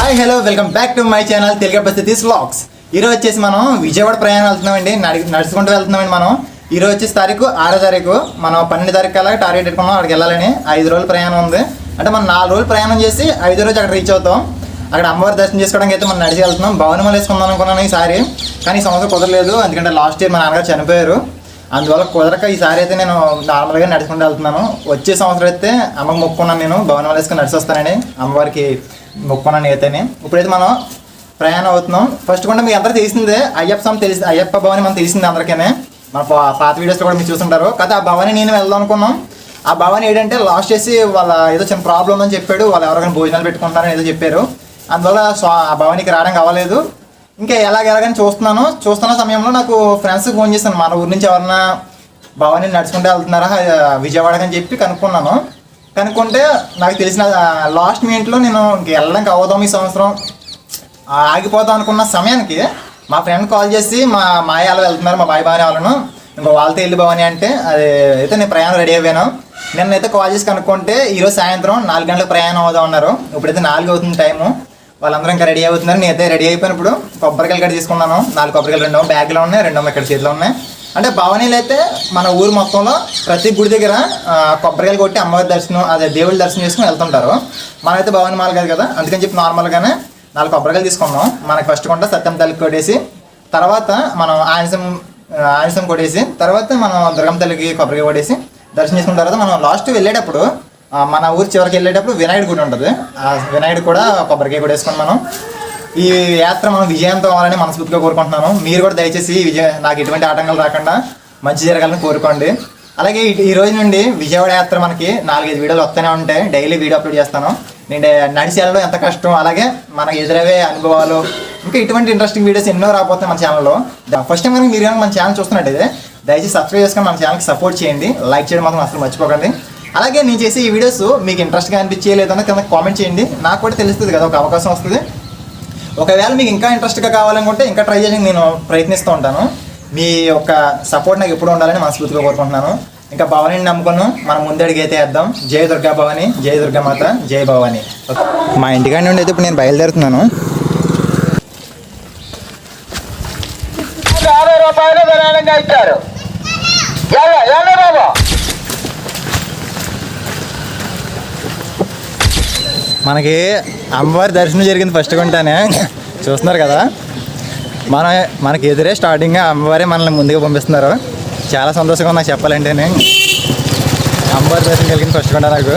Hi hello welcome back to my channel Telugu పరిస్థితి vlogs. ఈరోజు వచ్చేసి మనం విజయవాడ ప్రయాణం వెళ్తున్నామండి. నడుచుకుంటూ వెళ్తున్నామండి. మనం ఈరోజు వచ్చేసి 6వ తారీఖు మనం 12 తారీఖు కల్లా టార్గెట్ పెట్టుకున్నాం. అక్కడికి వెళ్ళాలని 5 రోజుల ప్రయాణం ఉంది. అంటే మనం 4 రోజులు ప్రయాణం చేసి 5వ రోజు అక్కడ రీచ్ అవుతాం. అక్కడ అమ్మవారి దర్శనం చేసుకోవడానికి అయితే మనం నడిచి వెళ్తున్నాం. భవనమాల వేసుకుందాం అనుకున్నాను ఈసారి, కానీ ఈ సంవత్సరం కుదరలేదు. ఎందుకంటే లాస్ట్ ఇయర్ మా నాన్నగారు చనిపోయారు. అందువల్ల కుదరక ఈసారి అయితే నేను నార్మల్గా నడుచుకుంటూ వెళ్తున్నాను. వచ్చే సంవత్సరం అయితే అమ్మకు మొక్కున్నాను, నేను భవనమాల వేసుకుని నడిచి వస్తానని అమ్మవారికి మొక్కున్నాను అయితేనే. ఇప్పుడైతే మనం ప్రయాణం అవుతున్నాం. ఫస్ట్ కూడా మీకు అందరూ తెలిసిందే, అయ్యప్ప స్వామి తెలిసి అయ్యప్ప భవని మనం తెలిసింది అందరికీనే. మన పాత వీడియోస్లో కూడా మీరు చూస్తుంటారు కదా. ఆ భవని నేను వెళ్దాం అనుకున్నాం. ఆ భవని ఏంటంటే లాస్ట్ చేసి వాళ్ళ ఏదో చిన్న ప్రాబ్లం ఉందని చెప్పాడు. వాళ్ళు ఎవరికైనా భోజనాలు పెట్టుకుంటారని ఏదో చెప్పారు. అందువల్ల ఆ భవనికి రావడానికి అవ్వలేదు. ఇంకా ఎలాగని చూస్తున్న సమయంలో నాకు ఫ్రెండ్స్ ఫోన్ చేశాను, మన ఊరి నుంచి ఎవరన్నా భవని నడుచుకుంటూ వెళ్తున్నారా విజయవాడకి అని చెప్పి కనుక్కుంటే నాకు తెలిసిన లాస్ట్ మినిట్లో నేను ఇంక వెళ్ళడానికి అవ్వదాం, ఈ సంవత్సరం ఆగిపోదాం అనుకున్న సమయానికి మా ఫ్రెండ్ కాల్ చేసి మా వాళ్ళు వెళ్తున్నారు, మా బాయ్ వాళ్ళను, ఇంకో వాళ్ళతో వెళ్ళి భవని అంటే అది అయితే నేను ప్రయాణం రెడీ అయిపోయాను. నిన్నైతే కాల్ చేసి కనుక్కుంటే ఈరోజు సాయంత్రం 4 గంటలకు ప్రయాణం అవుదాం అన్నారు. ఇప్పుడైతే 4 అవుతుంది టైము. వాళ్ళందరూ ఇంకా రెడీ అవుతున్నారు. నేనైతే రెడీ అయిపోయినప్పుడు కొబ్బరికాయలు కట్టి తీసుకున్నాను. 4 కొబ్బరికాయలు, 2 బ్యాగ్లో ఉన్నాయి, 2 ఇక్కడ చేతిలో ఉన్నాయి. అంటే భవనీలు అయితే మన ఊరు మొత్తంలో ప్రతి గుడి దగ్గర కొబ్బరికాయలు కొట్టి అమ్మవారి దర్శనం అదే దేవుడి దర్శనం చేసుకుని వెళ్తుంటారు. మనమైతే భవని మాల కాదు కదా, అందుకని చెప్పి నార్మల్గానే 4 కొబ్బరికాయలు తీసుకున్నాం. మనకి ఫస్ట్ కొంట సత్యం తల్లికి కొట్టేసి, తర్వాత మనం ఆయుసం కొట్టేసి, తర్వాత మనం దుర్గమ్మ తల్లికి కొబ్బరికాయ కొట్టేసి దర్శనం చేసుకున్న తర్వాత మనం లాస్ట్ వెళ్ళేటప్పుడు మన ఊరు చివరికి వెళ్ళేటప్పుడు వినాయకుడి గుడి ఉంటుంది. ఆ వినాయకుడు కూడా కొబ్బరికాయ కొట్టేసుకుని మనం ఈ యాత్ర మనం విజయంతం అవ్వాలని మనస్ఫూర్తిగా కోరుకుంటున్నాను. మీరు కూడా దయచేసి నాకు ఎటువంటి ఆటంకాలు రాకుండా మంచి జరగాలని కోరుకోండి. అలాగే ఈ రోజు నుండి విజయవాడ యాత్ర మనకి 4-5 వీడియోలు వస్తూనే ఉంటాయి. డైలీ వీడియో అప్లోడ్ చేస్తాను. నేను నడిచి వెళ్ళడం ఎంత కష్టం, అలాగే మనకు ఎదురవే అనుభవాలు, ఇంకా ఇటువంటి ఇంట్రెస్టింగ్ వీడియోస్ ఎన్నో రాబోతున్నాయి మన ఛానల్లో. ఫస్ట్ టైం కనుక మీరు కనుక మన ఛానల్ చూస్తున్నట్టయితే దయచేసి సబ్స్క్రైబ్ చేసుకొని మన ఛానల్కి సపోర్ట్ చేయండి. లైక్ చేయడం మాత్రం అసలు మర్చిపోకండి. అలాగే నేను చేసే ఈ వీడియోస్ మీకు ఇంట్రెస్ట్గా అనిపించే లేదన్నా కింద కామెంట్ చేయండి. నాకు కూడా తెలుస్తుంది కదా, ఒక అవకాశం వస్తుంది. ఒకవేళ మీకు ఇంకా ఇంట్రెస్ట్గా కావాలనుకుంటే ఇంకా ట్రై చేయడానికి నేను ప్రయత్నిస్తూ ఉంటాను. మీ యొక్క సపోర్ట్ నాకు ఎప్పుడు ఉండాలని మనస్ఫూర్తిగా కోరుకుంటున్నాను. ఇంకా భవానీని నమ్ముకున్నాం, మనం ముందడికి అయితే వేద్దాం. జై దుర్గా భవాని, జై దుర్గా మాత, జై భవాని. మా ఇంటికాడి నుండి అయితే ఇప్పుడు నేను బయలుదేరుతున్నాను. 50 రూపాయలు ధనానంగా ఇచ్చారు. మనకి అమ్మవారి దర్శనం జరిగింది ఫస్ట్ కొంటానే, చూస్తున్నారు కదా. మనకి ఎదురే స్టార్టింగ్ అమ్మవారే మనల్ని ముందుగా పంపిస్తున్నారు. చాలా సంతోషంగా నాకు చెప్పాలంటేనే. అమ్మవారి దర్శనం కలిగింది ఫస్ట్ కొంట నాకు.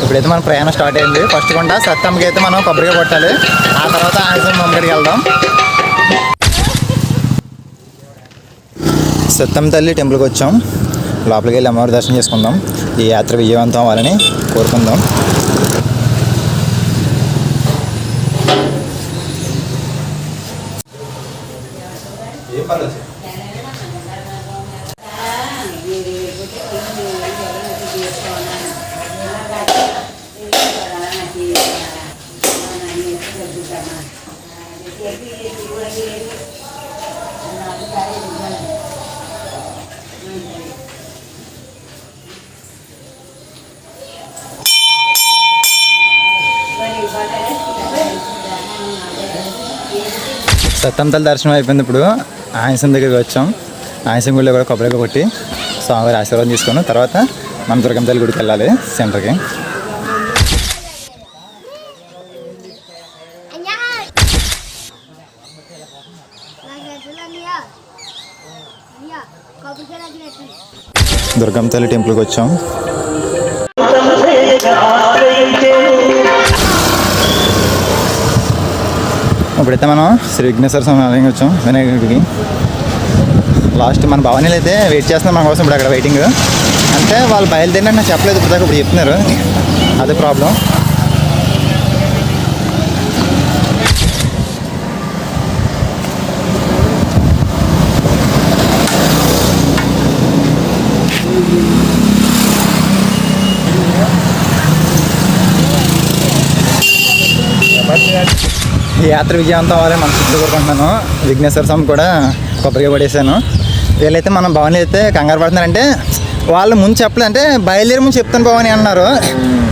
ఇప్పుడైతే మన ప్రయాణం స్టార్ట్ అయింది. ఫస్ట్ కొంట సత్తమ్మకి అయితే మనం కొబ్బరిగా కొట్టాలి. ఆ తర్వాత ఆంజనేయ అమ్మగడికి వెళ్దాం. సత్తమ్మ తల్లి టెంపుల్కి వచ్చాం. లోపలికి వెళ్ళి అమ్మవారి దర్శనం చేసుకుందాం. ఈ యాత్ర విజయవంతం అవ్వాలని కోరుకుందాం. సత్తమ్మ తల్లి దర్శనం అయిపోయింది. ఇప్పుడు ఆంజనేయ దగ్గరికి వచ్చాం. ఆంజనేయ గుడిలో కూడా కొబ్బరిగా కొట్టి స్వామివారి ఆశీర్వాదం తీసుకుని తర్వాత మన దుర్గమ్మ తల్లి గుడికి వెళ్ళాలి సెంటర్కి. దుర్గమ్మ తల్లి టెంపుల్కి వచ్చాం. ఇప్పుడైతే మనం శ్రీ విఘ్నేశ్వర స్వామి ఆలయంకి వచ్చాం, వినాయకుడికి. లాస్ట్ మన భవనీలు అయితే వెయిట్ చేస్తున్నాం మన కోసం. ఇప్పుడు అక్కడ వెయిటింగ్ అంటే వాళ్ళు బయలుదేరినట్టు నాకు చెప్పలేదు. ఇప్పుడు చెప్తున్నారు, అదే ప్రాబ్లం. ఈ యాత్ర విజయవంతం అవ్వాలని మనసు కోరుకుంటున్నాను. విఘ్నేశ్వర స్వామి కూడా కొబ్బరిగా పడేసాను. వీళ్ళైతే మనం భవని అయితే కంగారు పడుతున్నారంటే వాళ్ళు ముందు చెప్పలేదు, అంటే బయలుదేరి ముందు చెప్తాను భవని అన్నారు.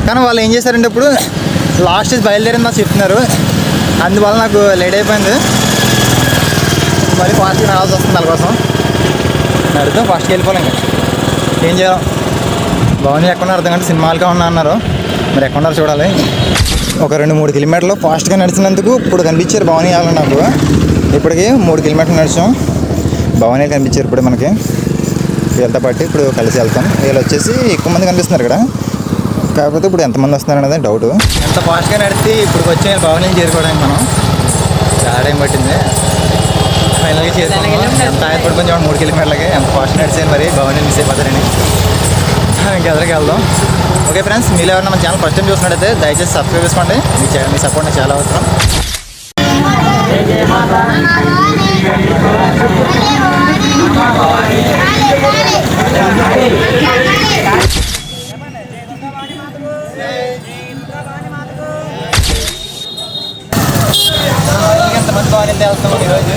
కానీ వాళ్ళు ఏం చేశారంటే ఇప్పుడు లాస్ట్ బయలుదేరింది నాకు చెప్తున్నారు. ఇచ్చినారు, అందువల్ల నాకు లేట్ అయిపోయింది. మళ్ళీ ఫాస్ట్గా రావాల్సి వస్తుంది వాళ్ళ కోసం. నడుద్దాం, ఫాస్ట్గా వెళ్ళిపోవాలి. ఇంకా ఏం చేయాలి, భవని ఎక్కడున్నారు అర్థం కంటే సినిమాలుగా ఉన్నా అన్నారు, మరి ఎక్కడున్నారు చూడాలి. ఒక 2-3 కిలోమీటర్లు ఫాస్ట్గా నడిచినందుకు ఇప్పుడు కనిపించారు భవని వాళ్ళు నాకు. ఇప్పటికి 3 కిలోమీటర్లు నడిచాం, భవని కనిపించారు ఇప్పుడు మనకి. వీళ్ళతో పాటు ఇప్పుడు కలిసి వెళ్తాం. వీళ్ళు వచ్చేసి ఎక్కువ మంది కనిపిస్తున్నారు ఇక్కడ, కాకపోతే ఇప్పుడు ఎంతమంది వస్తున్నారు అనేది డౌట్. ఎంత ఫాస్ట్గా నడిచి ఇప్పుడు వచ్చే భవని చేరుకోవడానికి మనం చాలా టైం పట్టింది. ఫైనల్గా చేరుకున్నాం. ఎంత ఆయనపడి కొంచెం 3 కిలోమీటర్లకి ఎంత ఫాస్ట్ నడిచాను, మరి భవని మిస్ అయిపోతారని. ఇంకెదరికి వెళ్దాం. ఓకే ఫ్రెండ్స్, మీరు ఎవరైనా మన ఛానల్ ఫస్ట్ టైం చూసినట్టయితే దయచేసి సబ్స్క్రైబ్ చేసుకోండి. మీ సపోర్ట్ నాకు చాలా అవసరం. ఎంతమంది బాగా వెళ్తాం ఈరోజు.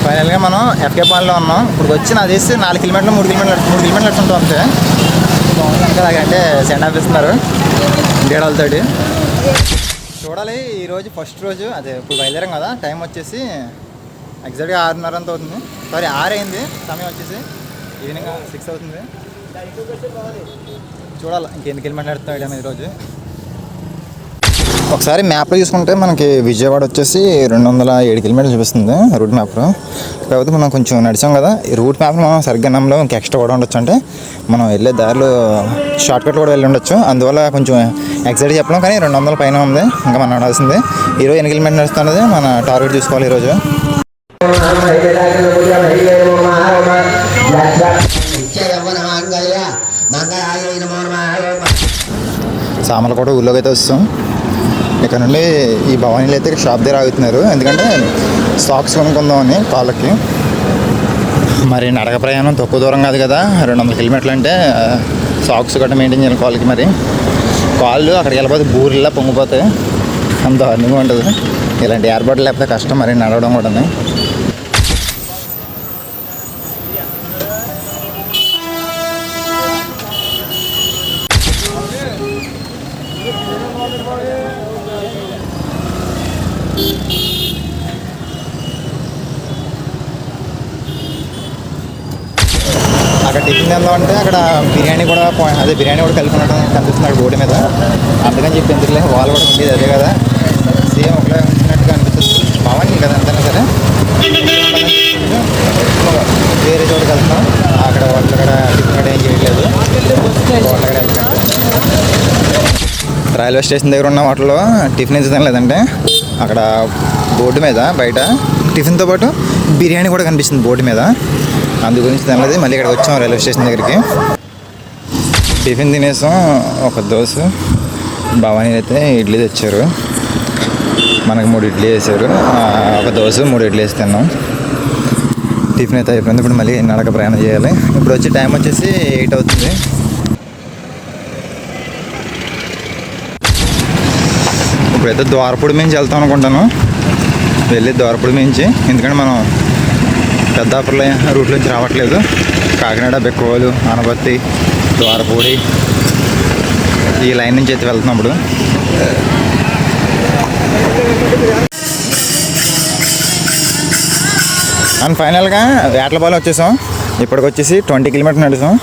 ఫైనల్గా మనం ఎఫ్కే పాల్లో ఉన్నాం. ఇప్పుడు వచ్చి నాకు చేసి 4 కిలోమీటర్లు 3 కిలోమీటర్లు నడుచుకుంటాం అంతే. అంటే సెండ్ ఆఫ్ ఇస్తున్నారు డేడాలతోటి. చూడాలి, ఈరోజు ఫస్ట్ రోజు. అదే ఇప్పుడు బయలుదేరాం కదా, టైం వచ్చేసి ఎగ్జాక్ట్గా 6:30 అంత అవుతుంది. సారీ 6 అయింది సమయం, వచ్చేసి ఈవినింగ్ 6 అవుతుంది. చూడాలి ఇంకెన్ని కిలోమీటర్లు నడుస్తాం ఐడియా ఈరోజు. ఒకసారి మ్యాప్లో చూసుకుంటే మనకి విజయవాడ వచ్చేసి 207 కిలోమీటర్లు చూపిస్తుంది రూట్ మ్యాప్లో. కాకపోతే మనం కొంచెం నడిచాం కదా, ఈ రూట్ మ్యాప్లో మనం సరిగ్గా నమ్మలో ఇంకా ఎక్స్ట్రా కూడా ఉండొచ్చు. అంటే మనం వెళ్ళే దారిలో షార్ట్కట్లో కూడా వెళ్ళి ఉండొచ్చు, అందువల్ల కొంచెం ఎగ్జాక్ట్ చెప్పలేం. కానీ 200 పైన ఉంది ఇంకా మనం నడాల్సింది. ఈరోజు ఎన్ని కిలోమీటర్లు నడుస్తున్నది మన టార్గెట్ చూసుకోవాలి ఈరోజు. సామర్లకోట ఊళ్ళోకి అయితే వస్తాం. ఇక్కడ నుండి ఈ భవానీలు అయితే షాప్ దగ్గర ఆగుతున్నారు, ఎందుకంటే సాక్స్ కొనుక్కుందామని కాళ్ళకి. మరి నడక ప్రయాణం తక్కువ దూరం కాదు కదా, 200 కిలోమీటర్లు అంటే సాక్స్ గట్రా మెయింటైన్ చేయాలి కాళ్ళకి. మరి కాళ్ళు అక్కడికి వెళ్ళిపోతే బూరిలా పొంగిపోతాయి, అంత దారుణంగా ఉంటుంది. ఇలాంటి ఏర్పాట్లు లేకపోతే కష్టం మరి నడవడం కూడా. అక్కడ టిఫిన్ తిందామంటే అక్కడ బిర్యానీ కూడా బిర్యానీ కూడా కలిపి ఉండడం కనిపిస్తుంది బోర్డు మీద. అందుకని చెప్పి ఎందుకులే, వాళ్ళు కూడా ఉండేది అదే కదా, సేమ్ ఒకటే ఉంటున్నట్టుగా అనిపిస్తుంది. భవానీ కదా అంతనే సరే, వేరే చోటుకి వెళ్తున్నాం. అక్కడ వాళ్ళు కూడా టిఫిన్ కూడా ఏం చేయట్లేదు, వాళ్ళ కూడా వెళ్తాం. రైల్వే స్టేషన్ దగ్గర ఉన్న వాటిలో టిఫిన్ ఏం లేదంటే అక్కడ బోర్డు మీద బయట టిఫిన్తో పాటు బిర్యానీ కూడా కనిపిస్తుంది బోర్డు మీద. అందు గురించి తినలేదు, మళ్ళీ ఇక్కడికి వచ్చాం రైల్వే స్టేషన్ దగ్గరికి. టిఫిన్ తినేసాం, ఒక దోశ. భవానీ అయితే ఇడ్లీ తెచ్చారు, మనకు 3 ఇడ్లీ వేసారు. ఒక దోశ 3 ఇడ్లీ వేసి తిన్నాం. టిఫిన్ అయితే అయిపోయింది. ఇప్పుడు మళ్ళీ నడక ప్రయాణం చేయాలి. ఇప్పుడు వచ్చే టైం వచ్చేసి 8 అవుతుంది. ఇప్పుడైతే ద్వారపూడి మించి వెళ్తాం అనుకుంటాను, వెళ్ళి ద్వారపూడి మించి. ఎందుకంటే మనం పెద్దాపురం రూట్ నుంచి రావట్లేదు, కాకినాడ, బెక్కవోలు, ఆనపత్తి, ద్వారపూడి ఈ లైన్ నుంచి అయితే వెళ్తున్నప్పుడు. అండ్ ఫైనల్గా వేటలపాలెం వచ్చేసాం. ఇప్పటికి వచ్చేసి 20 కిలోమీటర్లు నడిచాం.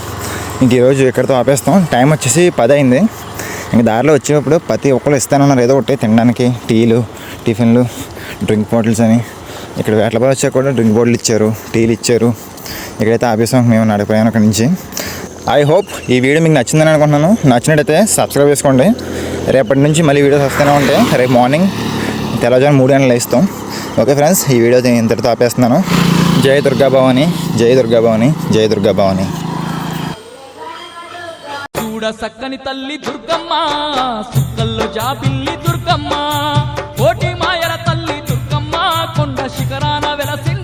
ఇంక ఈరోజు ఇక్కడితో ఆపేస్తాం. టైం వచ్చేసి 10 అయింది. ఇంక దారిలో వచ్చేటప్పుడు ప్రతి ఒక్కరు ఇస్తానన్నారు ఏదో ఒకటి తినడానికి, టీలు, టిఫిన్లు, డ్రింక్ బాటిల్స్ అని. ఇక్కడ వేటలపాలెం వచ్చాక కూడా డ్రింక్ బాటిల్ ఇచ్చారు, టీలు ఇచ్చారు. ఇక్కడైతే ఆపేసాం మేము నడిపోయాను అక్కడి నుంచి. ఐ హోప్ ఈ వీడియో మీకు నచ్చిందని అనుకుంటున్నాను. నచ్చినట్టయితే సబ్స్క్రైబ్ చేసుకోండి. రేపటి నుంచి మళ్ళీ వీడియోస్ వస్తూనే ఉంటాయి. రేపు మార్నింగ్ తెల్లవారుజామున 3 గంటలు లేస్తాం. ఓకే ఫ్రెండ్స్, ఈ వీడియో ఇంతటితో ఆపేస్తున్నాను. జై దుర్గా భవాని, జై దుర్గా భవాని, జై దుర్గా భవాని. చూడ సక్కని తల్లి దుర్గమ్మ, సుక్కల్లో జాబిల్లి దుర్గమ్మ, కోటి మాయల తల్లి దుర్గమ్మ, కొండ శిఖరాన వెలసి